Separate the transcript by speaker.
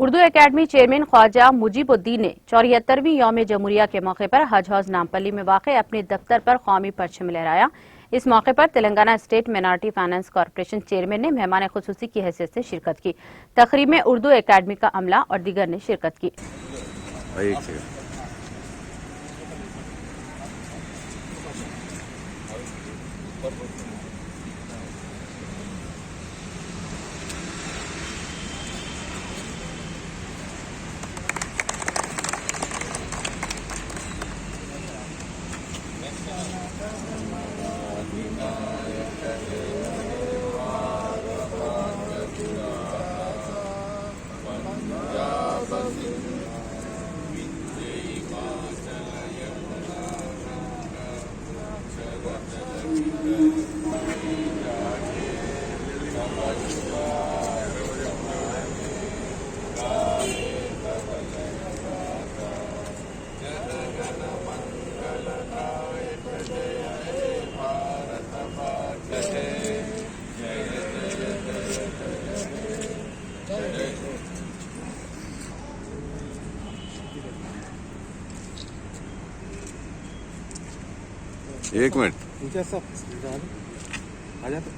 Speaker 1: Urdu academy chairman Khwaja Mujibuddin ने 74वीं यौम जमहूरिया के मौके पर हज हाउस नामपल्ली में वाक़ अपने दफ्तर पर कौमी परचम लहराया। इस मौके पर Telangana state minority finance corporation chairman ने मेहमान खुसूसी की हैसियत से शिरकत की। तकरीब में उर्दू एकेडमी का अमला और दीगर ने शिरकत की।
Speaker 2: एक मिनट
Speaker 3: आ जाते